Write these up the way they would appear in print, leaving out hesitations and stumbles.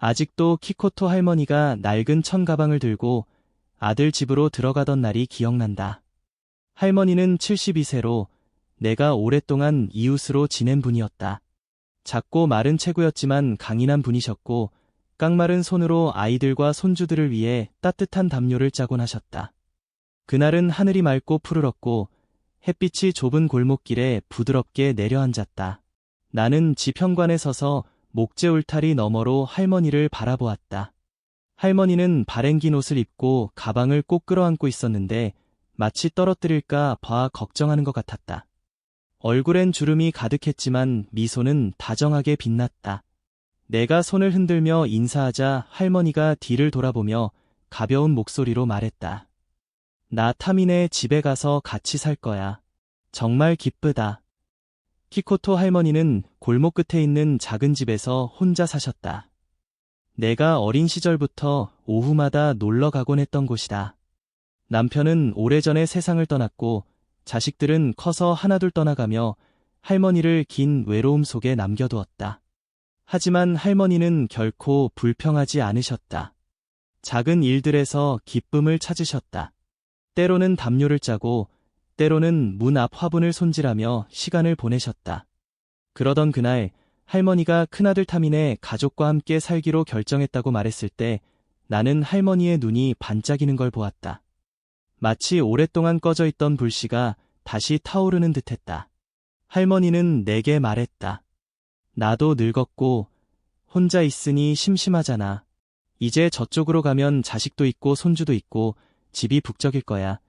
아직도 키코토 할머니가 낡은 천 가방을 들고 아들 집으로 들어가던 날이 기억난다. 할머니는 72세로 내가 오랫동안 이웃으로 지낸 분이었다. 작고 마른 체구였지만 강인한 분이셨고 깡마른 손으로 아이들과 손주들을 위해 따뜻한 담요를 짜곤 하셨다. 그날은 하늘이 맑고 푸르렀고 햇빛이 좁은 골목길에 부드럽게 내려앉았다. 나는 집 현관에 서서 목재 울타리 너머로 할머니를 바라보았다. 할머니는 바랭긴 옷을 입고 가방을 꼭 끌어안고 있었는데 마치 떨어뜨릴까 봐 걱정하는 것 같았다. 얼굴엔 주름이 가득했지만 미소는 다정하게 빛났다. 내가 손을 흔들며 인사하자 할머니가 뒤를 돌아보며 가벼운 목소리로 말했다. 나 타미네 집에 가서 같이 살 거야. 정말 기쁘다. 키코토 할머니는 골목 끝에 있는 작은 집에서 혼자 사셨다. 내가 어린 시절부터 오후마다 놀러 가곤 했던 곳이다. 남편은 오래전에 세상을 떠났고 자식들은 커서 하나둘 떠나가며 할머니를 긴 외로움 속에 남겨두었다. 하지만 할머니는 결코 불평하지 않으셨다. 작은 일들에서 기쁨을 찾으셨다. 때로는 담요를 짜고 때로는 문 앞 화분을 손질하며 시간을 보내셨다. 그러던 그날 할머니가 큰아들 타민의 가족과 함께 살기로 결정했다고 말했을 때 나는 할머니의 눈이 반짝이는 걸 보았다. 마치 오랫동안 꺼져 있던 불씨가 다시 타오르는 듯했다. 할머니는 내게 말했다. 나도 늙었고 혼자 있으니 심심하잖아. 이제 저쪽으로 가면 자식도 있고 손주도 있고 집이 북적일 거야.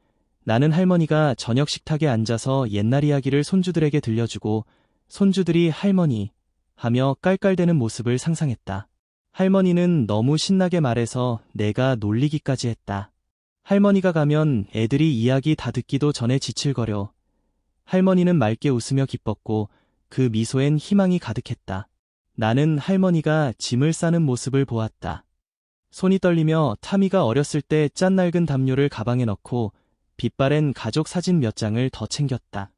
나는 할머니가 저녁 식탁에 앉아서 옛날 이야기를 손주들에게 들려주고 손주들이 할머니 하며 깔깔대는 모습을 상상했다. 할머니는 너무 신나게 말해서 내가 놀리기까지 했다. 할머니가 가면 애들이 이야기 다 듣기도 전에 지칠거려. 할머니는 맑게 웃으며 기뻤고 그 미소엔 희망이 가득했다. 나는 할머니가 짐을 싸는 모습을 보았다. 손이 떨리며 타미가 어렸을 때 짠 낡은 담요를 가방에 넣고 빛바랜 가족 사진 몇 장을 더 챙겼다.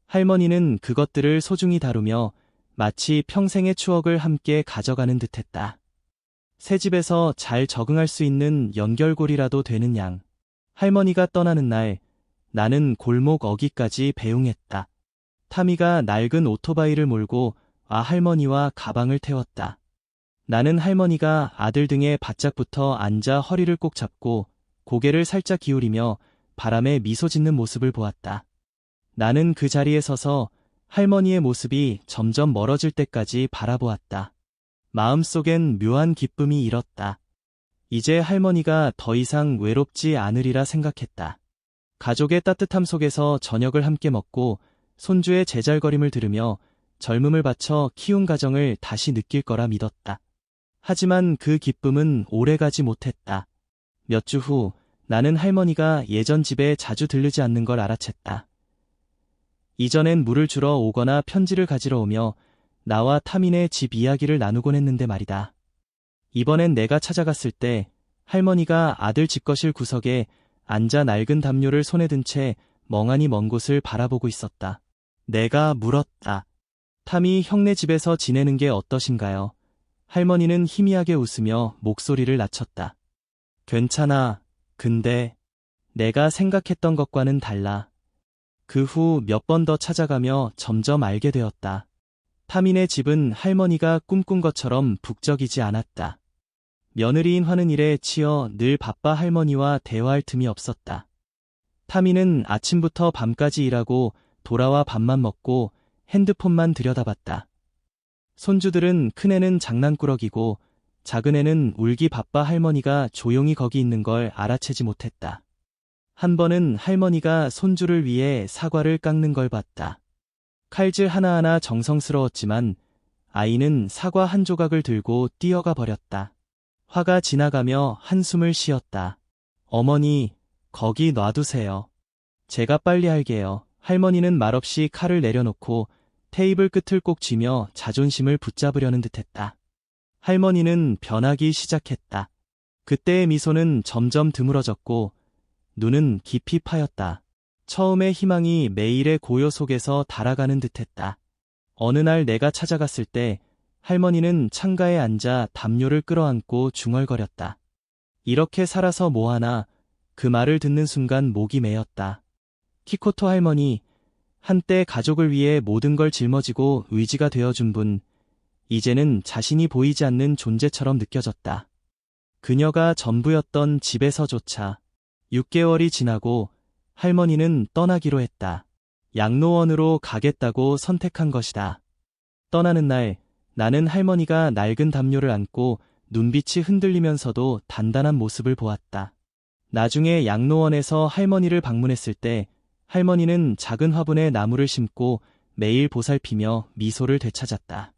할머니는 그것들을 소중히 다루며 마치 평생의 추억을 함께 가져가는 듯했다. 새 집에서 잘 적응할 수 있는 연결고리라도 되는 양. 할머니가 떠나는 날 나는 골목 어귀까지 배웅했다. 타미가 낡은 오토바이를 몰고 할머니와 가방을 태웠다. 나는 할머니가 아들 등에 바짝 붙어 앉아 허리를 꼭 잡고 고개를 살짝 기울이며 바람에 미소 짓는 모습을 보았다. 나는 그 자리에 서서 할머니의 모습이 점점 멀어질 때까지 바라보았다. 마음속엔 묘한 기쁨이 일었다. 이제 할머니가 더 이상 외롭지 않으리라 생각했다. 가족의 따뜻함 속에서 저녁을 함께 먹고 손주의 제잘거림을 들으며 젊음을 바쳐 키운 가정을 다시 느낄 거라 믿었다. 하지만 그 기쁨은 오래가지 못했다. 몇 주 후 나는 할머니가 예전 집에 자주 들르지 않는 걸 알아챘다. 이전엔 물을 주러 오거나 편지를 가지러 오며 나와 타민의 집 이야기를 나누곤 했는데 말이다. 이번엔 내가 찾아갔을 때 할머니가 아들 집거실 구석에 앉아 낡은 담요를 손에 든 채 멍하니 먼 곳을 바라보고 있었다. 내가 물었다. 타미 형네 집에서 지내는 게 어떠신가요? 할머니는 희미하게 웃으며 목소리를 낮췄다. 괜찮아. 근데 내가 생각했던 것과는 달라. 그 후 몇 번 더 찾아가며 점점 알게 되었다. 타민의 집은 할머니가 꿈꾼 것처럼 북적이지 않았다. 며느리인 하는 일에 치여 늘 바빠 할머니와 대화할 틈이 없었다. 타민은 아침부터 밤까지 일하고 돌아와 밥만 먹고 핸드폰만 들여다봤다. 손주들은 큰애는 장난꾸러기고 작은애는 울기 바빠 할머니가 조용히 거기 있는 걸 알아채지 못했다. 한 번은 할머니가 손주를 위해 사과를 깎는 걸 봤다. 칼질 하나하나 정성스러웠지만 아이는 사과 한 조각을 들고 뛰어가 버렸다. 화가 지나가며 한숨을 쉬었다. 어머니, 거기 놔두세요. 제가 빨리 할게요. 할머니는 말없이 칼을 내려놓고 테이블 끝을 꼭 쥐며 자존심을 붙잡으려는 듯했다. 할머니는 변하기 시작했다. 그때의 미소는 점점 드물어졌고 눈은 깊이 파였다. 처음의 희망이 매일의 고요 속에서 달아가는 듯했다. 어느 날 내가 찾아갔을 때 할머니는 창가에 앉아 담요를 끌어안고 중얼거렸다. 이렇게 살아서 뭐하나. 그 말을 듣는 순간 목이 메었다. 키코토 할머니, 한때 가족을 위해 모든 걸 짊어지고 의지가 되어준 분, 이제는 자신이 보이지 않는 존재처럼 느껴졌다. 그녀가 전부였던 집에서조차. 6개월이 지나고 할머니는 떠나기로 했다. 양로원으로 가겠다고 선택한 것이다. 떠나는 날, 나는 할머니가 낡은 담요를 안고 눈빛이 흔들리면서도 단단한 모습을 보았다. 나중에 양로원에서 할머니를 방문했을 때 할머니는 작은 화분에 나무를 심고 매일 보살피며 미소를 되찾았다.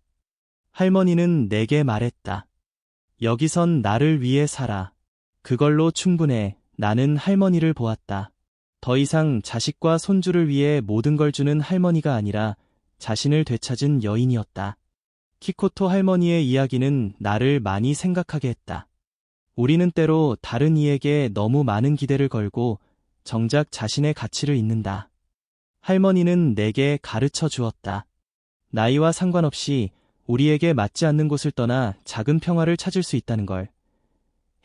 할머니는 내게 말했다. 여기선 나를 위해 살아. 그걸로 충분해. 나는 할머니를 보았다. 더 이상 자식과 손주를 위해 모든 걸 주는 할머니가 아니라 자신을 되찾은 여인이었다. 키코토 할머니의 이야기는 나를 많이 생각하게 했다. 우리는 때로 다른 이에게 너무 많은 기대를 걸고 정작 자신의 가치를 잊는다. 할머니는 내게 가르쳐 주었다. 나이와 상관없이 우리에게 맞지 않는 곳을 떠나 작은 평화를 찾을 수 있다는 걸.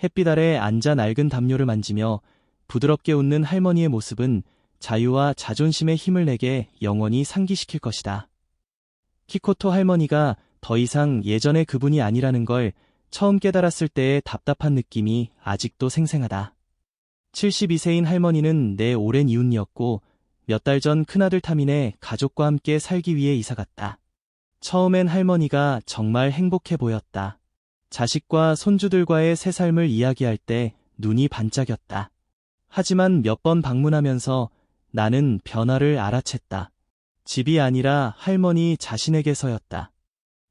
햇빛 아래 앉아 낡은 담요를 만지며 부드럽게 웃는 할머니의 모습은 자유와 자존심의 힘을 내게 영원히 상기시킬 것이다. 키코토 할머니가 더 이상 예전의 그분이 아니라는 걸 처음 깨달았을 때의 답답한 느낌이 아직도 생생하다. 72세인 할머니는 내 오랜 이웃이었고 몇 달 전 큰아들 타민의 가족과 함께 살기 위해 이사갔다. 처음엔 할머니가 정말 행복해 보였다. 자식과 손주들과의 새 삶을 이야기할 때 눈이 반짝였다. 하지만 몇 번 방문하면서 나는 변화를 알아챘다. 집이 아니라 할머니 자신에게서였다.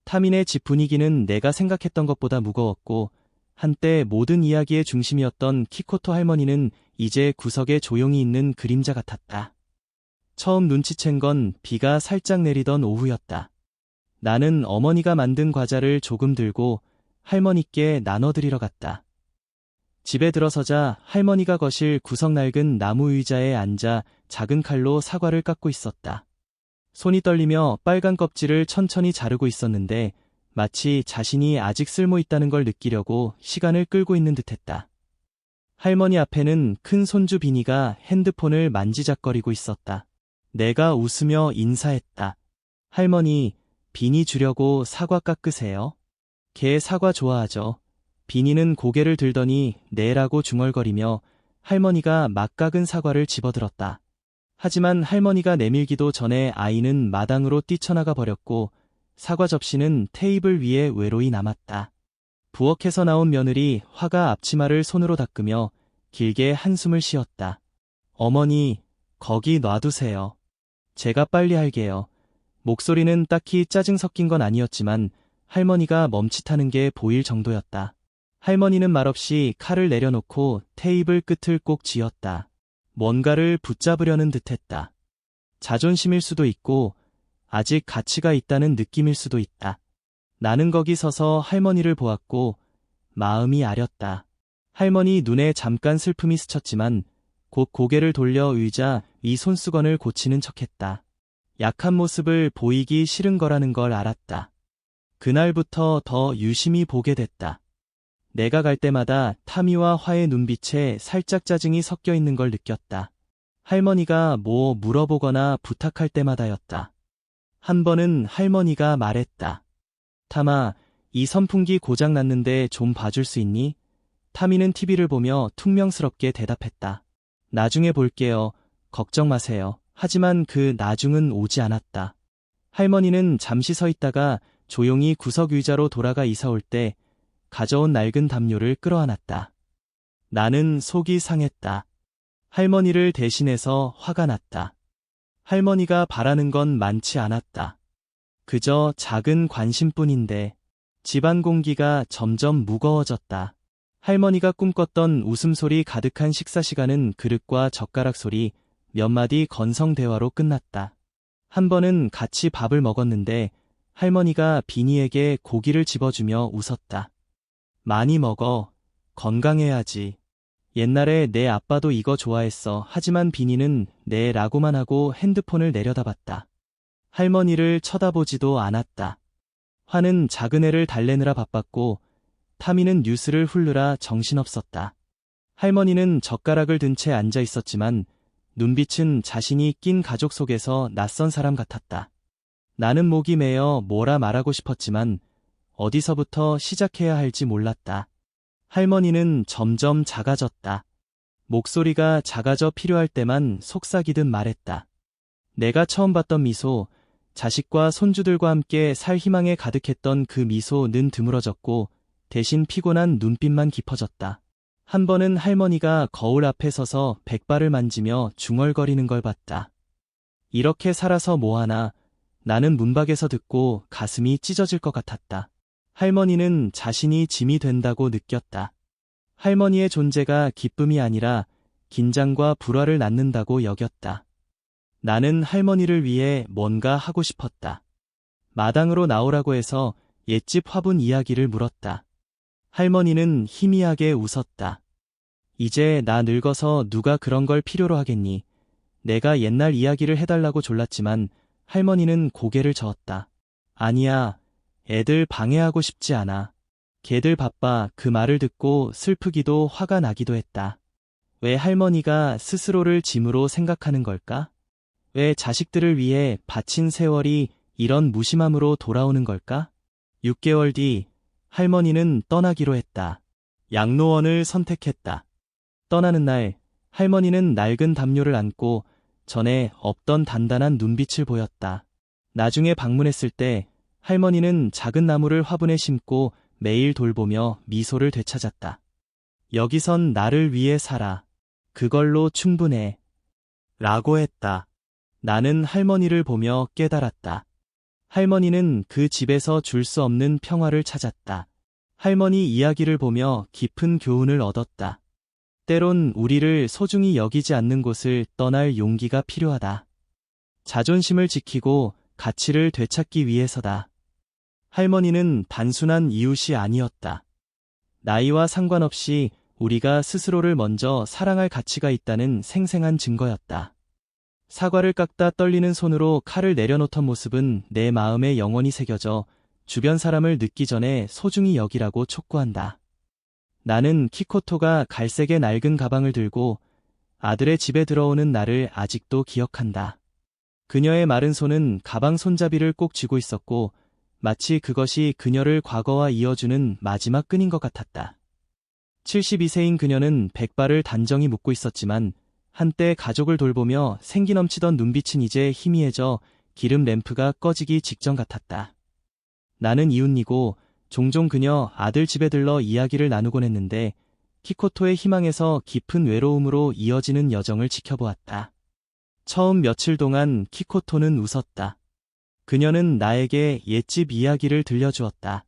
타민의 집 분위기는 내가 생각했던 것보다 무거웠고 한때 모든 이야기의 중심이었던 키코토 할머니는 이제 구석에 조용히 있는 그림자 같았다. 처음 눈치챈 건 비가 살짝 내리던 오후였다. 나는 어머니가 만든 과자를 조금 들고 할머니께 나눠드리러 갔다. 집에 들어서자 할머니가 거실 구석 낡은 나무 의자에 앉아 작은 칼로 사과를 깎고 있었다. 손이 떨리며 빨간 껍질을 천천히 자르고 있었는데 마치 자신이 아직 쓸모 있다는 걸 느끼려고 시간을 끌고 있는 듯했다. 할머니 앞에는 큰 손주 비니가 핸드폰을 만지작거리고 있었다. 내가 웃으며 인사했다. 할머니, 비니 주려고 사과 깎으세요? 걔 사과 좋아하죠. 비니는 고개를 들더니 네라고 중얼거리며 할머니가 막 깎은 사과를 집어들었다. 하지만 할머니가 내밀기도 전에 아이는 마당으로 뛰쳐나가 버렸고 사과 접시는 테이블 위에 외로이 남았다. 부엌에서 나온 며느리 화가 앞치마를 손으로 닦으며 길게 한숨을 쉬었다. 어머니, 거기 놔두세요. 제가 빨리 할게요. 목소리는 딱히 짜증 섞인 건 아니었지만 할머니가 멈칫하는 게 보일 정도였다. 할머니는 말없이 칼을 내려놓고 테이블 끝을 꼭 쥐었다. 뭔가를 붙잡으려는 듯했다. 자존심일 수도 있고 아직 가치가 있다는 느낌일 수도 있다. 나는 거기 서서 할머니를 보았고 마음이 아렸다. 할머니 눈에 잠깐 슬픔이 스쳤지만 곧 고개를 돌려 의자 위 손수건을 고치는 척했다. 약한 모습을 보이기 싫은 거라는 걸 알았다. 그날부터 더 유심히 보게 됐다. 내가 갈 때마다 타미와 화의 눈빛에 살짝 짜증이 섞여 있는 걸 느꼈다. 할머니가 뭐 물어보거나 부탁할 때마다였다. 한 번은 할머니가 말했다. 타마, 이 선풍기 고장 났는데 좀 봐줄 수 있니? 타미는 TV를 보며 퉁명스럽게 대답했다. 나중에 볼게요. 걱정 마세요. 하지만 그 나중은 오지 않았다. 할머니는 잠시 서 있다가 조용히 구석 의자로 돌아가 이사 올 때 가져온 낡은 담요를 끌어안았다. 나는 속이 상했다. 할머니를 대신해서 화가 났다. 할머니가 바라는 건 많지 않았다. 그저 작은 관심뿐인데 집안 공기가 점점 무거워졌다. 할머니가 꿈꿨던 웃음소리 가득한 식사 시간은 그릇과 젓가락 소리, 몇 마디 건성 대화로 끝났다. 한 번은 같이 밥을 먹었는데 할머니가 비니에게 고기를 집어주며 웃었다. 많이 먹어. 건강해야지. 옛날에 내 아빠도 이거 좋아했어. 하지만 비니는 네 라고만 하고 핸드폰을 내려다봤다. 할머니를 쳐다보지도 않았다. 화는 작은 애를 달래느라 바빴고 타미는 뉴스를 훑느라 정신없었다. 할머니는 젓가락을 든 채 앉아 있었지만 눈빛은 자신이 낀 가족 속에서 낯선 사람 같았다. 나는 목이 메어 뭐라 말하고 싶었지만 어디서부터 시작해야 할지 몰랐다. 할머니는 점점 작아졌다. 목소리가 작아져 필요할 때만 속삭이듯 말했다. 내가 처음 봤던 미소, 자식과 손주들과 함께 살 희망에 가득했던 그 미소는 드물어졌고 대신 피곤한 눈빛만 깊어졌다. 한 번은 할머니가 거울 앞에 서서 백발을 만지며 중얼거리는 걸 봤다. 이렇게 살아서 뭐하나. 나는 문밖에서 듣고 가슴이 찢어질 것 같았다. 할머니는 자신이 짐이 된다고 느꼈다. 할머니의 존재가 기쁨이 아니라 긴장과 불화를 낳는다고 여겼다. 나는 할머니를 위해 뭔가 하고 싶었다. 마당으로 나오라고 해서 옛집 화분 이야기를 물었다. 할머니는 희미하게 웃었다. 이제 나 늙어서 누가 그런 걸 필요로 하겠니? 내가 옛날 이야기를 해달라고 졸랐지만 할머니는 고개를 저었다. 아니야, 애들 방해하고 싶지 않아. 걔들 바빠. 그 말을 듣고 슬프기도 화가 나기도 했다. 왜 할머니가 스스로를 짐으로 생각하는 걸까? 왜 자식들을 위해 바친 세월이 이런 무심함으로 돌아오는 걸까? 6개월 뒤 할머니는 떠나기로 했다. 양로원을 선택했다. 떠나는 날 할머니는 낡은 담요를 안고 전에 없던 단단한 눈빛을 보였다. 나중에 방문했을 때 할머니는 작은 나무를 화분에 심고 매일 돌보며 미소를 되찾았다. 여기선 나를 위해 살아. 그걸로 충분해. 라고 했다. 나는 할머니를 보며 깨달았다. 할머니는 그 집에서 줄 수 없는 평화를 찾았다. 할머니 이야기를 보며 깊은 교훈을 얻었다. 때론 우리를 소중히 여기지 않는 곳을 떠날 용기가 필요하다. 자존심을 지키고 가치를 되찾기 위해서다. 할머니는 단순한 이웃이 아니었다. 나이와 상관없이 우리가 스스로를 먼저 사랑할 가치가 있다는 생생한 증거였다. 사과를 깎다 떨리는 손으로 칼을 내려놓던 모습은 내 마음에 영원히 새겨져 주변 사람을 늦기 전에 소중히 여기라고 촉구한다. 나는 키코토가 갈색의 낡은 가방을 들고 아들의 집에 들어오는 날을 아직도 기억한다. 그녀의 마른 손은 가방 손잡이를 꼭 쥐고 있었고 마치 그것이 그녀를 과거와 이어주는 마지막 끈인 것 같았다. 72세인 그녀는 백발을 단정히 묶고 있었지만 한때 가족을 돌보며 생기 넘치던 눈빛은 이제 희미해져 기름 램프가 꺼지기 직전 같았다. 나는 이웃이고 종종 그녀 아들 집에 들러 이야기를 나누곤 했는데 키코토의 희망에서 깊은 외로움으로 이어지는 여정을 지켜보았다. 처음 며칠 동안 키코토는 웃었다. 그녀는 나에게 옛집 이야기를 들려주었다.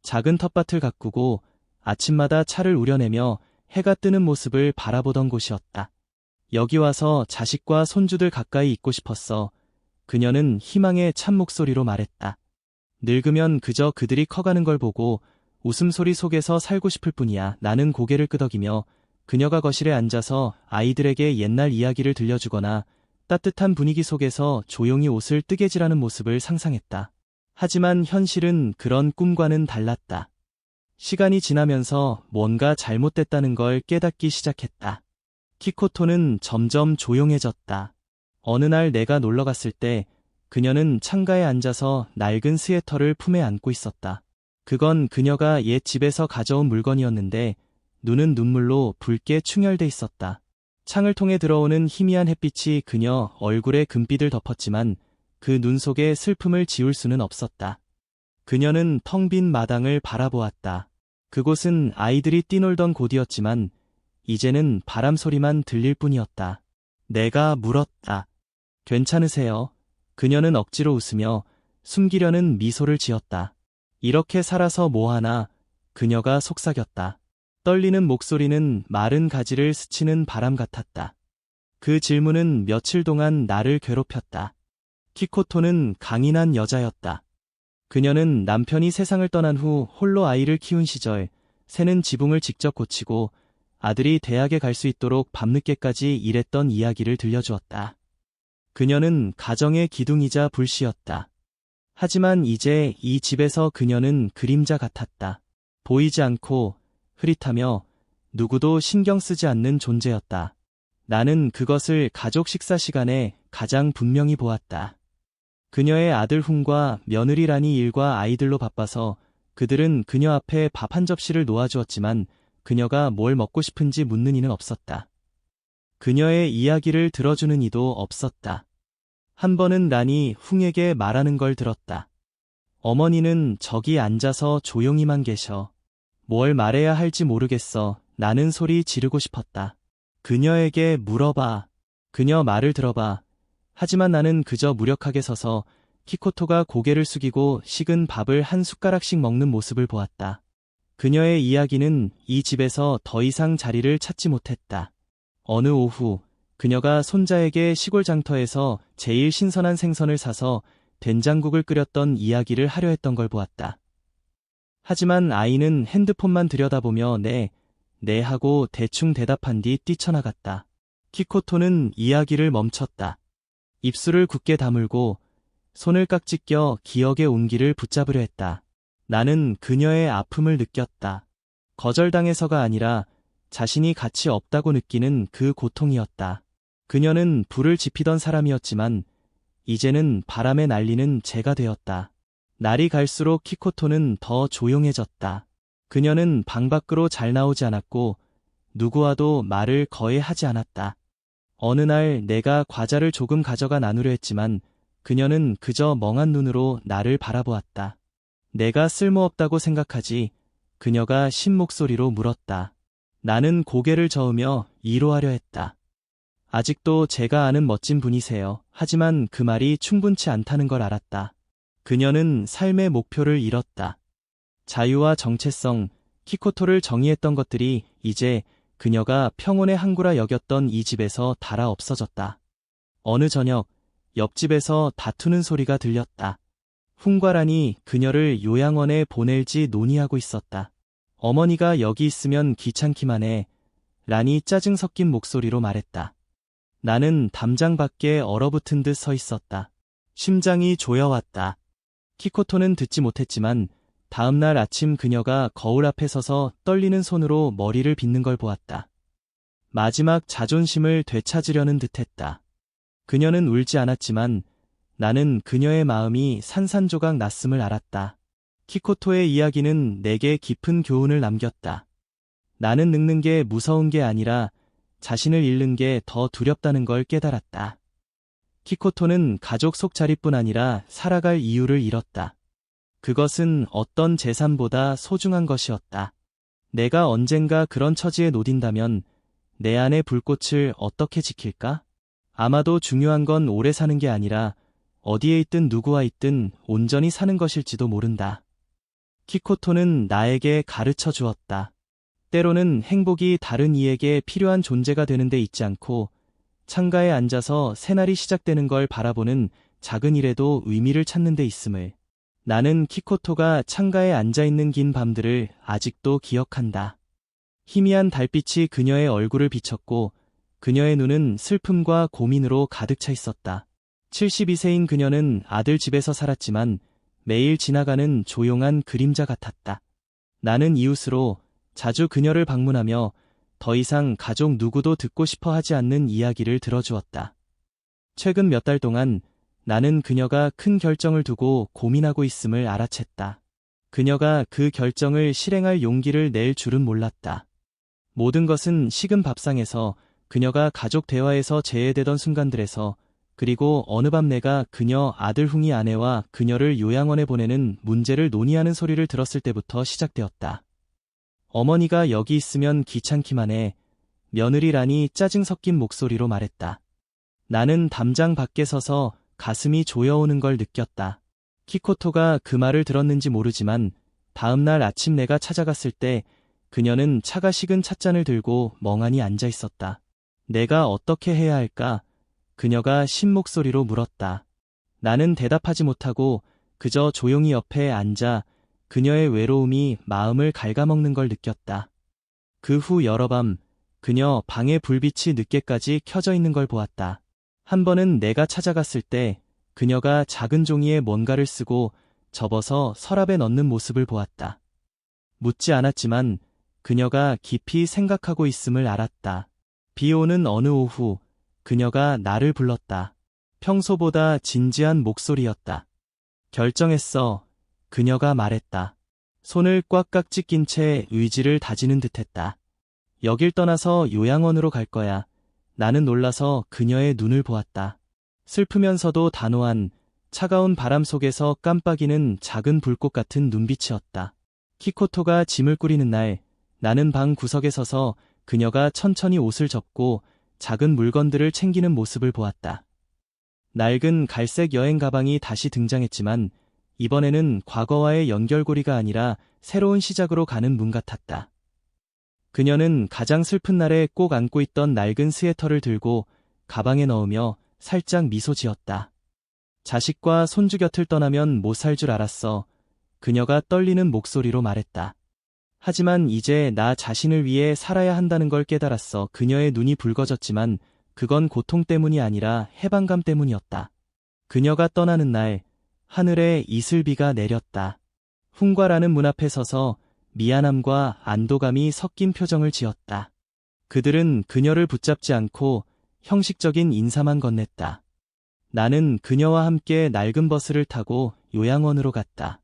작은 텃밭을 가꾸고 아침마다 차를 우려내며 해가 뜨는 모습을 바라보던 곳이었다. 여기 와서 자식과 손주들 가까이 있고 싶었어. 그녀는 희망의 찬 목소리로 말했다. 늙으면 그저 그들이 커가는 걸 보고 웃음소리 속에서 살고 싶을 뿐이야. 나는 고개를 끄덕이며 그녀가 거실에 앉아서 아이들에게 옛날 이야기를 들려주거나 따뜻한 분위기 속에서 조용히 옷을 뜨개질하는 모습을 상상했다. 하지만 현실은 그런 꿈과는 달랐다. 시간이 지나면서 뭔가 잘못됐다는 걸 깨닫기 시작했다. 키코토는 점점 조용해졌다. 어느 날 내가 놀러 갔을 때 그녀는 창가에 앉아서 낡은 스웨터를 품에 안고 있었다. 그건 그녀가 옛 집에서 가져온 물건이었는데 눈은 눈물로 붉게 충혈돼 있었다. 창을 통해 들어오는 희미한 햇빛이 그녀 얼굴에 금빛을 덮었지만 그 눈 속의 슬픔을 지울 수는 없었다. 그녀는 텅 빈 마당을 바라보았다. 그곳은 아이들이 뛰놀던 곳이었지만 이제는 바람 소리만 들릴 뿐이었다. 내가 물었다. 괜찮으세요? 그녀는 억지로 웃으며 숨기려는 미소를 지었다. 이렇게 살아서 뭐하나? 그녀가 속삭였다. 떨리는 목소리는 마른 가지를 스치는 바람 같았다. 그 질문은 며칠 동안 나를 괴롭혔다. 키코토는 강인한 여자였다. 그녀는 남편이 세상을 떠난 후 홀로 아이를 키운 시절 새는 지붕을 직접 고치고 아들이 대학에 갈 수 있도록 밤늦게까지 일했던 이야기를 들려주었다. 그녀는 가정의 기둥이자 불씨였다. 하지만 이제 이 집에서 그녀는 그림자 같았다. 보이지 않고 흐릿하며 누구도 신경 쓰지 않는 존재였다. 나는 그것을 가족 식사 시간에 가장 분명히 보았다. 그녀의 아들 훈과 며느리 란이 일과 아이들로 바빠서 그들은 그녀 앞에 밥 한 접시를 놓아주었지만 그녀가 뭘 먹고 싶은지 묻는 이는 없었다. 그녀의 이야기를 들어주는 이도 없었다. 한 번은 란이 훈에게 말하는 걸 들었다. 어머니는 저기 앉아서 조용히만 계셔. 뭘 말해야 할지 모르겠어. 나는 소리 지르고 싶었다. 그녀에게 물어봐. 그녀 말을 들어봐. 하지만 나는 그저 무력하게 서서 키코토가 고개를 숙이고 식은 밥을 한 숟가락씩 먹는 모습을 보았다. 그녀의 이야기는 이 집에서 더 이상 자리를 찾지 못했다. 어느 오후, 그녀가 손자에게 시골 장터에서 제일 신선한 생선을 사서 된장국을 끓였던 이야기를 하려 했던 걸 보았다. 하지만 아이는 핸드폰만 들여다보며 네 하고 대충 대답한 뒤 뛰쳐나갔다. 키코토는 이야기를 멈췄다. 입술을 굳게 다물고 손을 깍지 껴 기억의 온기를 붙잡으려 했다. 나는 그녀의 아픔을 느꼈다. 거절당해서가 아니라 자신이 가치 없다고 느끼는 그 고통이었다. 그녀는 불을 지피던 사람이었지만 이제는 바람에 날리는 재가 되었다. 날이 갈수록 키코토는 더 조용해졌다. 그녀는 방 밖으로 잘 나오지 않았고 누구와도 말을 거의 하지 않았다. 어느 날 내가 과자를 조금 가져가 나누려 했지만 그녀는 그저 멍한 눈으로 나를 바라보았다. 내가 쓸모없다고 생각하지? 그녀가 쉰 목소리로 물었다. 나는 고개를 저으며 위로하려 했다. 아직도 제가 아는 멋진 분이세요. 하지만 그 말이 충분치 않다는 걸 알았다. 그녀는 삶의 목표를 잃었다. 자유와 정체성, 키코토를 정의했던 것들이 이제 그녀가 평온의 항구라 여겼던 이 집에서 닳아 없어졌다. 어느 저녁, 옆집에서 다투는 소리가 들렸다. 훈과 란이 그녀를 요양원에 보낼지 논의하고 있었다. 어머니가 여기 있으면 귀찮기만 해. 란이 짜증 섞인 목소리로 말했다. 나는 담장 밖에 얼어붙은 듯 서 있었다. 심장이 조여왔다. 키코토는 듣지 못했지만 다음 날 아침 그녀가 거울 앞에 서서 떨리는 손으로 머리를 빗는 걸 보았다. 마지막 자존심을 되찾으려는 듯했다. 그녀는 울지 않았지만 나는 그녀의 마음이 산산조각 났음을 알았다. 키코토의 이야기는 내게 깊은 교훈을 남겼다. 나는 늙는 게 무서운 게 아니라 자신을 잃는 게 더 두렵다는 걸 깨달았다. 키코토는 가족 속자리뿐 아니라 살아갈 이유를 잃었다. 그것은 어떤 재산보다 소중한 것이었다. 내가 언젠가 그런 처지에 놓인다면 내 안의 불꽃을 어떻게 지킬까? 아마도 중요한 건 오래 사는 게 아니라 어디에 있든 누구와 있든 온전히 사는 것일지도 모른다. 키코토는 나에게 가르쳐 주었다. 때로는 행복이 다른 이에게 필요한 존재가 되는 데 있지 않고 창가에 앉아서 새날이 시작되는 걸 바라보는 작은 일에도 의미를 찾는 데 있음을. 나는 키코토가 창가에 앉아있는 긴 밤들을 아직도 기억한다. 희미한 달빛이 그녀의 얼굴을 비췄고 그녀의 눈은 슬픔과 고민으로 가득 차 있었다. 72세인 그녀는 아들 집에서 살았지만 매일 지나가는 조용한 그림자 같았다. 나는 이웃으로 자주 그녀를 방문하며 더 이상 가족 누구도 듣고 싶어 하지 않는 이야기를 들어주었다. 최근 몇 달 동안 나는 그녀가 큰 결정을 두고 고민하고 있음을 알아챘다. 그녀가 그 결정을 실행할 용기를 낼 줄은 몰랐다. 모든 것은 식은 밥상에서 그녀가 가족 대화에서 제외되던 순간들에서 그리고 어느 밤 내가 그녀 아들 훈이 아내와 그녀를 요양원에 보내는 문제를 논의하는 소리를 들었을 때부터 시작되었다. 어머니가 여기 있으면 귀찮기만 해. 며느리 란이 짜증 섞인 목소리로 말했다. 나는 담장 밖에 서서 가슴이 조여오는 걸 느꼈다. 키코토가 그 말을 들었는지 모르지만 다음 날 아침 내가 찾아갔을 때 그녀는 차가 식은 찻잔을 들고 멍하니 앉아 있었다. 내가 어떻게 해야 할까? 그녀가 쉰 목소리로 물었다. 나는 대답하지 못하고 그저 조용히 옆에 앉아 그녀의 외로움이 마음을 갉아먹는 걸 느꼈다. 그 후 여러 밤 그녀 방의 불빛이 늦게까지 켜져 있는 걸 보았다. 한 번은 내가 찾아갔을 때 그녀가 작은 종이에 뭔가를 쓰고 접어서 서랍에 넣는 모습을 보았다. 묻지 않았지만 그녀가 깊이 생각하고 있음을 알았다. 비 오는 어느 오후, 그녀가 나를 불렀다. 평소보다 진지한 목소리였다. 결정했어. 그녀가 말했다. 손을 꽉꽉 찢긴 채 의지를 다지는 듯했다. 여길 떠나서 요양원으로 갈 거야. 나는 놀라서 그녀의 눈을 보았다. 슬프면서도 단호한 차가운 바람 속에서 깜빡이는 작은 불꽃 같은 눈빛이었다. 키코토가 짐을 꾸리는 날, 나는 방 구석에 서서 그녀가 천천히 옷을 접고 작은 물건들을 챙기는 모습을 보았다. 낡은 갈색 여행 가방이 다시 등장했지만 이번에는 과거와의 연결고리가 아니라 새로운 시작으로 가는 문 같았다. 그녀는 가장 슬픈 날에 꼭 안고 있던 낡은 스웨터를 들고 가방에 넣으며 살짝 미소 지었다. 자식과 손주 곁을 떠나면 못 살 줄 알았어. 그녀가 떨리는 목소리로 말했다. 하지만 이제 나 자신을 위해 살아야 한다는 걸 깨달았어. 그녀의 눈이 붉어졌지만 그건 고통 때문이 아니라 해방감 때문이었다. 그녀가 떠나는 날, 하늘에 이슬비가 내렸다. 훈과라는 문 앞에 서서 미안함과 안도감이 섞인 표정을 지었다. 그들은 그녀를 붙잡지 않고 형식적인 인사만 건넸다. 나는 그녀와 함께 낡은 버스를 타고 요양원으로 갔다.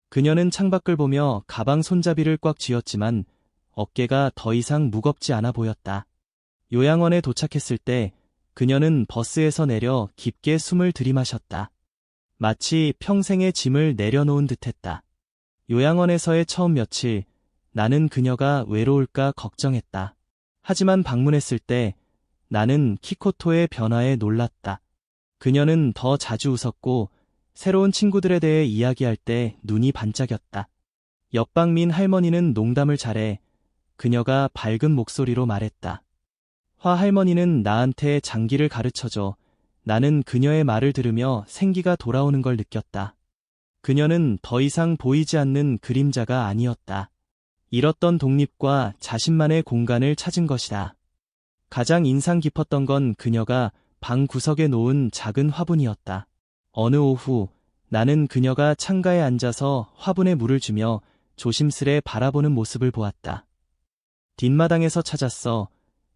그녀는 창밖을 보며 가방 손잡이를 꽉 쥐었지만 어깨가 더 이상 무겁지 않아 보였다. 요양원에 도착했을 때 그녀는 버스에서 내려 깊게 숨을 들이마셨다. 마치 평생의 짐을 내려놓은 듯했다. 요양원에서의 처음 며칠, 나는 그녀가 외로울까 걱정했다. 하지만 방문했을 때 나는 키코토의 변화에 놀랐다. 그녀는 더 자주 웃었고 새로운 친구들에 대해 이야기할 때 눈이 반짝였다. 옆방민 할머니는 농담을 잘해. 그녀가 밝은 목소리로 말했다. 화 할머니는 나한테 장기를 가르쳐줘. 나는 그녀의 말을 들으며 생기가 돌아오는 걸 느꼈다. 그녀는 더 이상 보이지 않는 그림자가 아니었다. 잃었던 독립과 자신만의 공간을 찾은 것이다. 가장 인상 깊었던 건 그녀가 방 구석에 놓은 작은 화분이었다. 어느 오후, 나는 그녀가 창가에 앉아서 화분에 물을 주며 조심스레 바라보는 모습을 보았다. 뒷마당에서 찾았어.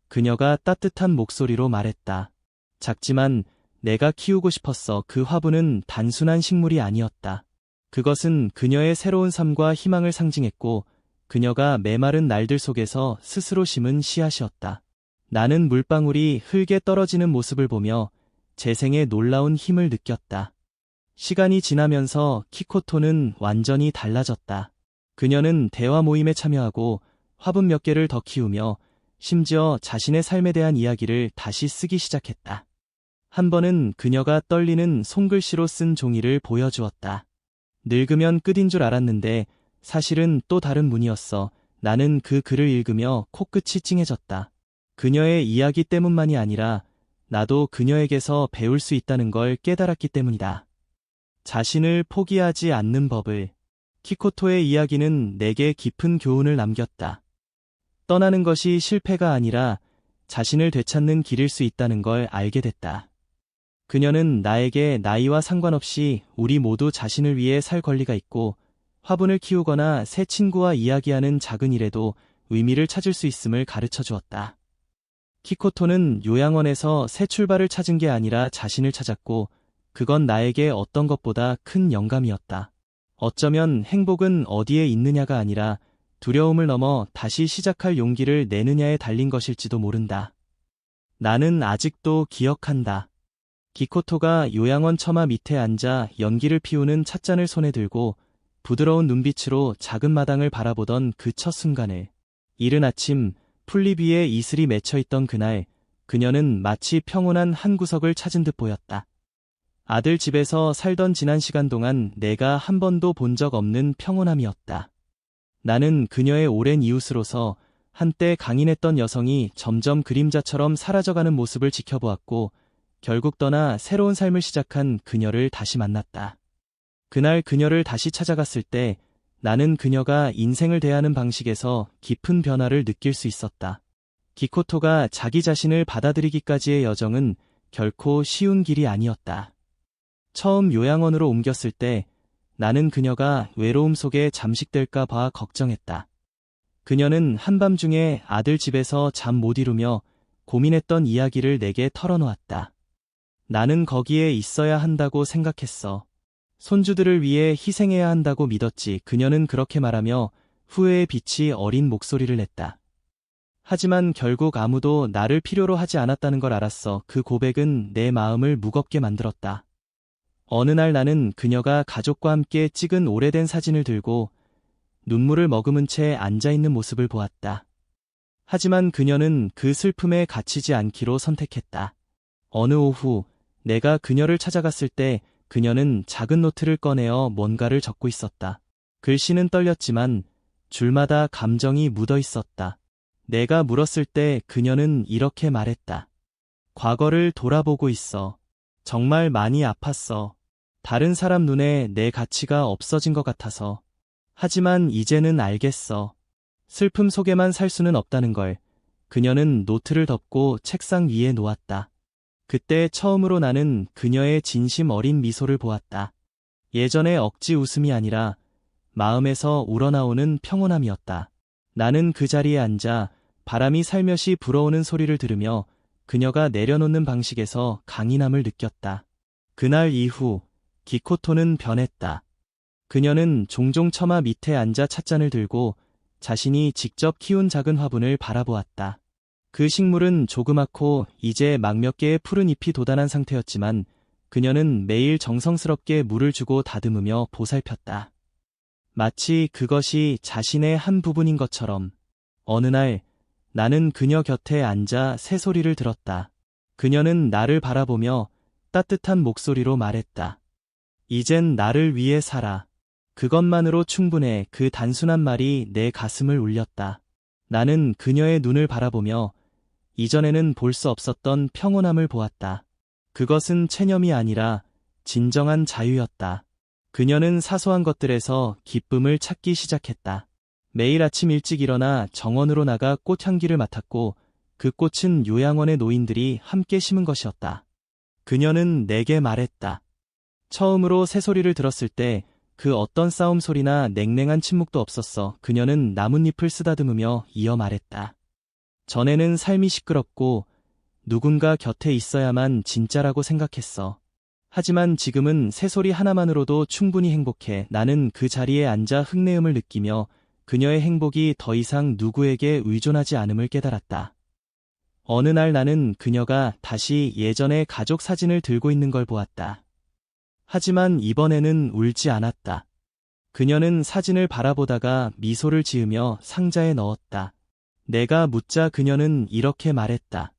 그녀가 따뜻한 목소리로 말했다. 작지만 내가 키우고 싶었어. 그 화분은 단순한 식물이 아니었다. 그것은 그녀의 새로운 삶과 희망을 상징했고 그녀가 메마른 날들 속에서 스스로 심은 씨앗이었다. 나는 물방울이 흙에 떨어지는 모습을 보며 재생의 놀라운 힘을 느꼈다. 시간이 지나면서 키코토는 완전히 달라졌다. 그녀는 대화 모임에 참여하고 화분 몇 개를 더 키우며 심지어 자신의 삶에 대한 이야기를 다시 쓰기 시작했다. 한 번은 그녀가 떨리는 손글씨로 쓴 종이를 보여주었다. 늙으면 끝인 줄 알았는데 사실은 또 다른 문이었어. 나는 그 글을 읽으며 코끝이 찡해졌다. 그녀의 이야기 때문만이 아니라 나도 그녀에게서 배울 수 있다는 걸 깨달았기 때문이다. 자신을 포기하지 않는 법을. 키코토의 이야기는 내게 깊은 교훈을 남겼다. 떠나는 것이 실패가 아니라 자신을 되찾는 길일 수 있다는 걸 알게 됐다. 그녀는 나에게 나이와 상관없이 우리 모두 자신을 위해 살 권리가 있고 화분을 키우거나 새 친구와 이야기하는 작은 일에도 의미를 찾을 수 있음을 가르쳐 주었다. 키코토는 요양원에서 새 출발을 찾은 게 아니라 자신을 찾았고 그건 나에게 어떤 것보다 큰 영감이었다. 어쩌면 행복은 어디에 있느냐가 아니라 두려움을 넘어 다시 시작할 용기를 내느냐에 달린 것일지도 모른다. 나는 아직도 기억한다. 키코토가 요양원 처마 밑에 앉아 연기를 피우는 찻잔을 손에 들고 부드러운 눈빛으로 작은 마당을 바라보던 그 첫 순간을. 이른 아침 풀잎 위에 이슬이 맺혀있던 그날 그녀는 마치 평온한 한 구석을 찾은 듯 보였다. 아들 집에서 살던 지난 시간 동안 내가 한 번도 본 적 없는 평온함이었다. 나는 그녀의 오랜 이웃으로서 한때 강인했던 여성이 점점 그림자처럼 사라져가는 모습을 지켜보았고 결국 떠나 새로운 삶을 시작한 그녀를 다시 만났다. 그날 그녀를 다시 찾아갔을 때 나는 그녀가 인생을 대하는 방식에서 깊은 변화를 느낄 수 있었다. 키코토가 자기 자신을 받아들이기까지의 여정은 결코 쉬운 길이 아니었다. 처음 요양원으로 옮겼을 때 나는 그녀가 외로움 속에 잠식될까 봐 걱정했다. 그녀는 한밤중에 아들 집에서 잠 못 이루며 고민했던 이야기를 내게 털어놓았다. 나는 거기에 있어야 한다고 생각했어. 손주들을 위해 희생해야 한다고 믿었지. 그녀는 그렇게 말하며 후회의 빛이 어린 목소리를 냈다. 하지만 결국 아무도 나를 필요로 하지 않았다는 걸 알았어. 그 고백은 내 마음을 무겁게 만들었다. 어느 날 나는 그녀가 가족과 함께 찍은 오래된 사진을 들고 눈물을 머금은 채 앉아있는 모습을 보았다. 하지만 그녀는 그 슬픔에 갇히지 않기로 선택했다. 어느 오후 내가 그녀를 찾아갔을 때 그녀는 작은 노트를 꺼내어 뭔가를 적고 있었다. 글씨는 떨렸지만 줄마다 감정이 묻어 있었다. 내가 물었을 때 그녀는 이렇게 말했다. 과거를 돌아보고 있어. 정말 많이 아팠어. 다른 사람 눈에 내 가치가 없어진 것 같아서. 하지만 이제는 알겠어. 슬픔 속에만 살 수는 없다는 걸. 그녀는 노트를 덮고 책상 위에 놓았다. 그때 처음으로 나는 그녀의 진심 어린 미소를 보았다. 예전의 억지 웃음이 아니라 마음에서 우러나오는 평온함이었다. 나는 그 자리에 앉아 바람이 살며시 불어오는 소리를 들으며 그녀가 내려놓는 방식에서 강인함을 느꼈다. 그날 이후 기코토는 변했다. 그녀는 종종 처마 밑에 앉아 찻잔을 들고 자신이 직접 키운 작은 화분을 바라보았다. 그 식물은 조그맣고 이제 막 몇 개의 푸른 잎이 돋아난 상태였지만 그녀는 매일 정성스럽게 물을 주고 다듬으며 보살폈다. 마치 그것이 자신의 한 부분인 것처럼. 어느 날 나는 그녀 곁에 앉아 새소리를 들었다. 그녀는 나를 바라보며 따뜻한 목소리로 말했다. 이젠 나를 위해 살아. 그것만으로 충분해. 그 단순한 말이 내 가슴을 울렸다. 나는 그녀의 눈을 바라보며 이전에는 볼 수 없었던 평온함을 보았다. 그것은 체념이 아니라 진정한 자유였다. 그녀는 사소한 것들에서 기쁨을 찾기 시작했다. 매일 아침 일찍 일어나 정원으로 나가 꽃향기를 맡았고 그 꽃은 요양원의 노인들이 함께 심은 것이었다. 그녀는 내게 말했다. 처음으로 새소리를 들었을 때 그 어떤 싸움 소리나 냉랭한 침묵도 없었어. 그녀는 나뭇잎을 쓰다듬으며 이어 말했다. 전에는 삶이 시끄럽고 누군가 곁에 있어야만 진짜라고 생각했어. 하지만 지금은 새소리 하나만으로도 충분히 행복해. 나는 그 자리에 앉아 흙내음을 느끼며 그녀의 행복이 더 이상 누구에게 의존하지 않음을 깨달았다. 어느 날 나는 그녀가 다시 예전의 가족 사진을 들고 있는 걸 보았다. 하지만 이번에는 울지 않았다. 그녀는 사진을 바라보다가 미소를 지으며 상자에 넣었다. 내가 묻자 그녀는 이렇게 말했다.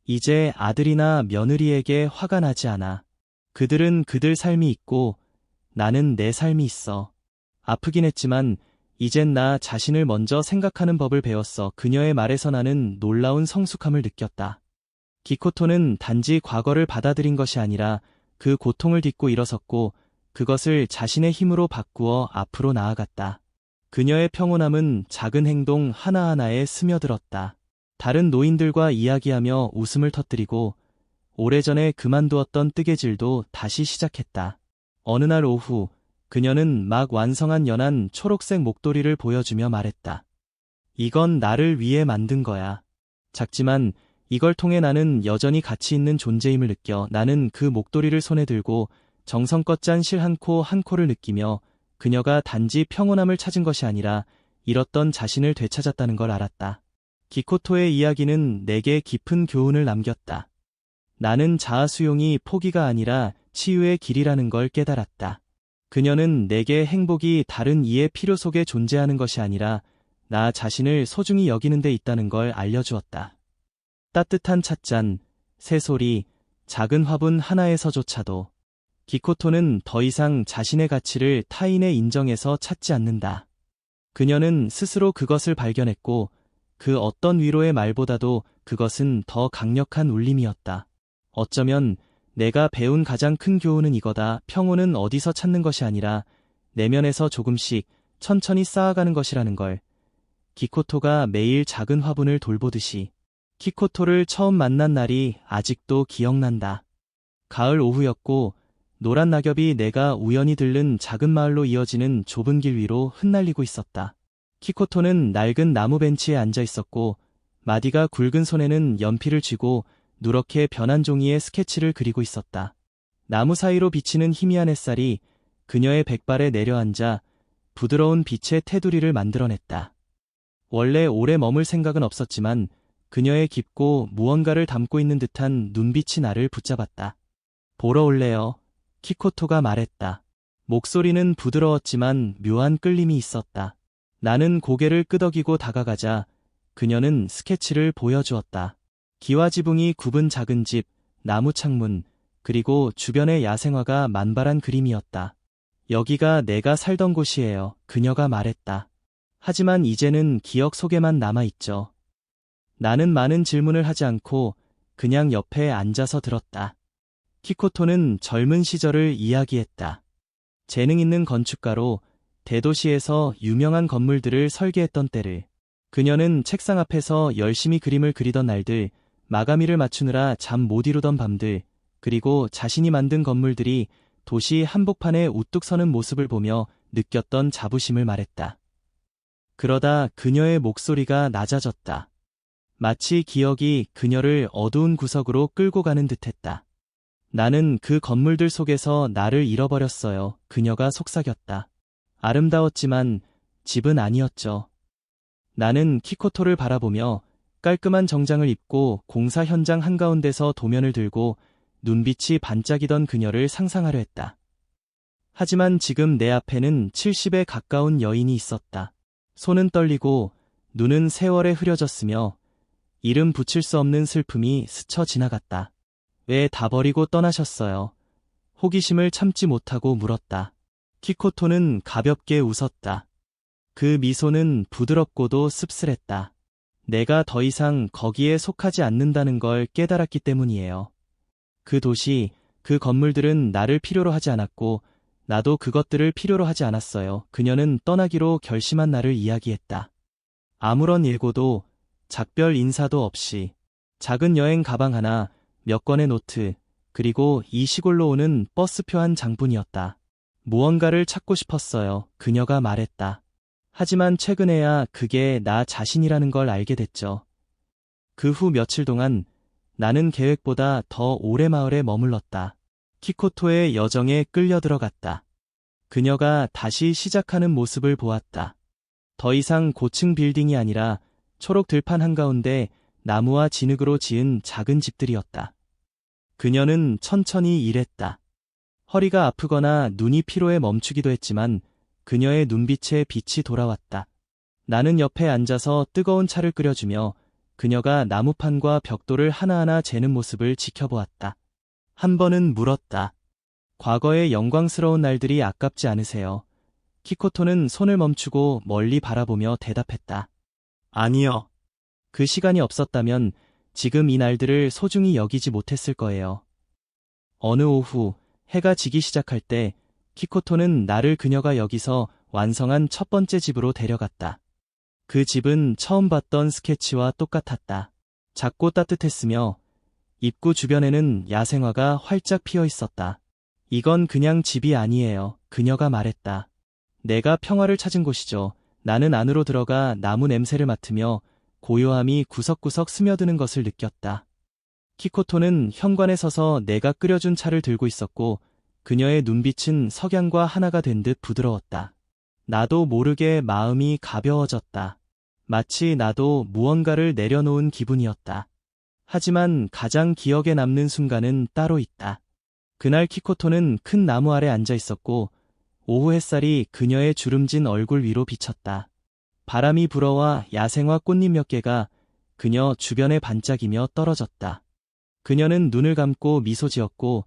이제 아들이나 며느리에게 화가 나지 않아. 그들은 그들 삶이 있고 나는 내 삶이 있어. 아프긴 했지만 이젠 나 자신을 먼저 생각하는 법을 배웠어. 그녀의 말에서 나는 놀라운 성숙함을 느꼈다. 기코토는 단지 과거를 받아들인 것이 아니라 그 고통을 딛고 일어섰고 그것을 자신의 힘으로 바꾸어 앞으로 나아갔다. 그녀의 평온함은 작은 행동 하나하나에 스며들었다. 다른 노인들과 이야기하며 웃음을 터뜨리고 오래전에 그만두었던 뜨개질도 다시 시작했다. 어느 날 오후 그녀는 막 완성한 연한 초록색 목도리를 보여주며 말했다. 이건 나를 위해 만든 거야. 작지만 이걸 통해 나는 여전히 가치 있는 존재임을 느껴. 나는 그 목도리를 손에 들고 정성껏 짠 실 한 코 한 코를 느끼며 그녀가 단지 평온함을 찾은 것이 아니라 잃었던 자신을 되찾았다는 걸 알았다. 기코토의 이야기는 내게 깊은 교훈을 남겼다. 나는 자아 수용이 포기가 아니라 치유의 길이라는 걸 깨달았다. 그녀는 내게 행복이 다른 이의 필요 속에 존재하는 것이 아니라 나 자신을 소중히 여기는 데 있다는 걸 알려주었다. 따뜻한 찻잔, 새소리, 작은 화분 하나에서조차도 기코토는 더 이상 자신의 가치를 타인의 인정에서 찾지 않는다. 그녀는 스스로 그것을 발견했고 그 어떤 위로의 말보다도 그것은 더 강력한 울림이었다. 어쩌면 내가 배운 가장 큰 교훈은 이거다. 평온은 어디서 찾는 것이 아니라 내면에서 조금씩 천천히 쌓아가는 것이라는 걸. 기코토가 매일 작은 화분을 돌보듯이. 키코토를 처음 만난 날이 아직도 기억난다. 가을 오후였고 노란 낙엽이 내가 우연히 들른 작은 마을로 이어지는 좁은 길 위로 흩날리고 있었다. 키코토는 낡은 나무 벤치에 앉아 있었고 마디가 굵은 손에는 연필을 쥐고 누렇게 변한 종이에 스케치를 그리고 있었다. 나무 사이로 비치는 희미한 햇살이 그녀의 백발에 내려앉아 부드러운 빛의 테두리를 만들어냈다. 원래 오래 머물 생각은 없었지만 그녀의 깊고 무언가를 담고 있는 듯한 눈빛이 나를 붙잡았다. 보러 올래요? 키코토가 말했다. 목소리는 부드러웠지만 묘한 끌림이 있었다. 나는 고개를 끄덕이고 다가가자 그녀는 스케치를 보여주었다. 기와 지붕이 굽은 작은 집, 나무 창문, 그리고 주변의 야생화가 만발한 그림이었다. 여기가 내가 살던 곳이에요. 그녀가 말했다. 하지만 이제는 기억 속에만 남아있죠. 나는 많은 질문을 하지 않고 그냥 옆에 앉아서 들었다. 키코토는 젊은 시절을 이야기했다. 재능 있는 건축가로 대도시에서 유명한 건물들을 설계했던 때를. 그녀는 책상 앞에서 열심히 그림을 그리던 날들, 마감일을 맞추느라 잠 못 이루던 밤들, 그리고 자신이 만든 건물들이 도시 한복판에 우뚝 서는 모습을 보며 느꼈던 자부심을 말했다. 그러다 그녀의 목소리가 낮아졌다. 마치 기억이 그녀를 어두운 구석으로 끌고 가는 듯했다. 나는 그 건물들 속에서 나를 잃어버렸어요. 그녀가 속삭였다. 아름다웠지만 집은 아니었죠. 나는 키코토를 바라보며 깔끔한 정장을 입고 공사 현장 한가운데서 도면을 들고 눈빛이 반짝이던 그녀를 상상하려 했다. 하지만 지금 내 앞에는 70에 가까운 여인이 있었다. 손은 떨리고 눈은 세월에 흐려졌으며 이름 붙일 수 없는 슬픔이 스쳐 지나갔다. 왜 다 버리고 떠나셨어요? 호기심을 참지 못하고 물었다. 키코토는 가볍게 웃었다. 그 미소는 부드럽고도 씁쓸했다. 내가 더 이상 거기에 속하지 않는다는 걸 깨달았기 때문이에요. 그 도시, 그 건물들은 나를 필요로 하지 않았고 나도 그것들을 필요로 하지 않았어요. 그녀는 떠나기로 결심한 날을 이야기했다. 아무런 예고도 작별 인사도 없이 작은 여행 가방 하나, 몇 권의 노트, 그리고 이 시골로 오는 버스표 한 장뿐이었다. 무언가를 찾고 싶었어요. 그녀가 말했다. 하지만 최근에야 그게 나 자신이라는 걸 알게 됐죠. 그 후 며칠 동안 나는 계획보다 더 오래 마을에 머물렀다. 키코토의 여정에 끌려 들어갔다. 그녀가 다시 시작하는 모습을 보았다. 더 이상 고층 빌딩이 아니라 초록 들판 한가운데 나무와 진흙으로 지은 작은 집들이었다. 그녀는 천천히 일했다. 허리가 아프거나 눈이 피로해 멈추기도 했지만 그녀의 눈빛에 빛이 돌아왔다. 나는 옆에 앉아서 뜨거운 차를 끓여주며 그녀가 나무판과 벽돌을 하나하나 재는 모습을 지켜보았다. 한 번은 물었다. 과거의 영광스러운 날들이 아깝지 않으세요? 키코토는 손을 멈추고 멀리 바라보며 대답했다. 아니요. 그 시간이 없었다면 지금 이 날들을 소중히 여기지 못했을 거예요. 어느 오후 해가 지기 시작할 때 키코토는 나를 그녀가 여기서 완성한 첫 번째 집으로 데려갔다. 그 집은 처음 봤던 스케치와 똑같았다. 작고 따뜻했으며 입구 주변에는 야생화가 활짝 피어 있었다. 이건 그냥 집이 아니에요. 그녀가 말했다. 내가 평화를 찾은 곳이죠. 나는 안으로 들어가 나무 냄새를 맡으며 고요함이 구석구석 스며드는 것을 느꼈다. 키코토는 현관에 서서 내가 끓여준 차를 들고 있었고 그녀의 눈빛은 석양과 하나가 된 듯 부드러웠다. 나도 모르게 마음이 가벼워졌다. 마치 나도 무언가를 내려놓은 기분이었다. 하지만 가장 기억에 남는 순간은 따로 있다. 그날 키코토는 큰 나무 아래 앉아 있었고 오후 햇살이 그녀의 주름진 얼굴 위로 비쳤다. 바람이 불어와 야생화 꽃잎 몇 개가 그녀 주변에 반짝이며 떨어졌다. 그녀는 눈을 감고 미소 지었고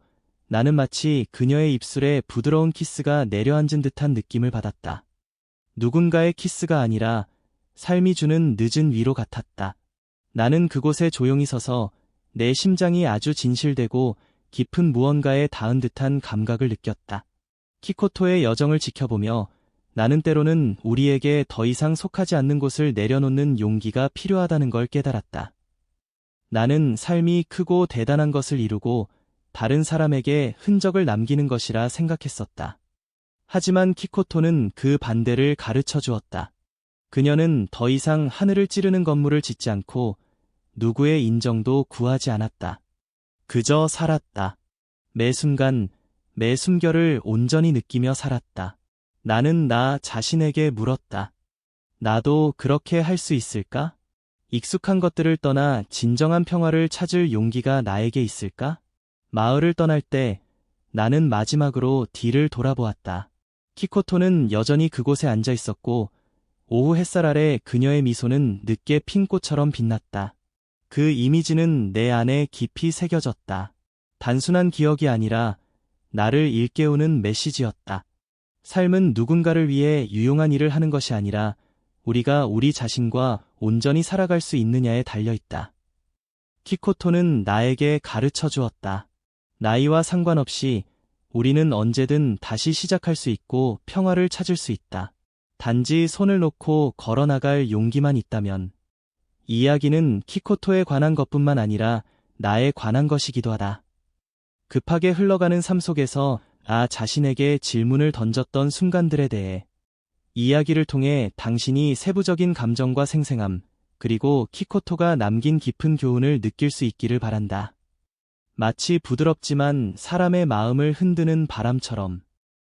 나는 마치 그녀의 입술에 부드러운 키스가 내려앉은 듯한 느낌을 받았다. 누군가의 키스가 아니라 삶이 주는 늦은 위로 같았다. 나는 그곳에 조용히 서서 내 심장이 아주 진실되고 깊은 무언가에 닿은 듯한 감각을 느꼈다. 키코토의 여정을 지켜보며 나는 때로는 우리에게 더 이상 속하지 않는 곳을 내려놓는 용기가 필요하다는 걸 깨달았다. 나는 삶이 크고 대단한 것을 이루고 다른 사람에게 흔적을 남기는 것이라 생각했었다. 하지만 키코토는 그 반대를 가르쳐 주었다. 그녀는 더 이상 하늘을 찌르는 건물을 짓지 않고 누구의 인정도 구하지 않았다. 그저 살았다. 매 순간, 매 숨결을 온전히 느끼며 살았다. 나는 나 자신에게 물었다. 나도 그렇게 할 수 있을까? 익숙한 것들을 떠나 진정한 평화를 찾을 용기가 나에게 있을까? 마을을 떠날 때 나는 마지막으로 뒤를 돌아보았다. 키코토는 여전히 그곳에 앉아 있었고 오후 햇살 아래 그녀의 미소는 늦게 핀 꽃처럼 빛났다. 그 이미지는 내 안에 깊이 새겨졌다. 단순한 기억이 아니라 나를 일깨우는 메시지였다. 삶은 누군가를 위해 유용한 일을 하는 것이 아니라 우리가 우리 자신과 온전히 살아갈 수 있느냐에 달려있다. 키코토는 나에게 가르쳐 주었다. 나이와 상관없이 우리는 언제든 다시 시작할 수 있고 평화를 찾을 수 있다. 단지 손을 놓고 걸어나갈 용기만 있다면. 이 이야기는 키코토에 관한 것뿐만 아니라 나에 관한 것이기도 하다. 급하게 흘러가는 삶 속에서 나 자신에게 질문을 던졌던 순간들에 대해 이야기를 통해 당신이 세부적인 감정과 생생함, 그리고 키코토가 남긴 깊은 교훈을 느낄 수 있기를 바란다. 마치 부드럽지만 사람의 마음을 흔드는 바람처럼.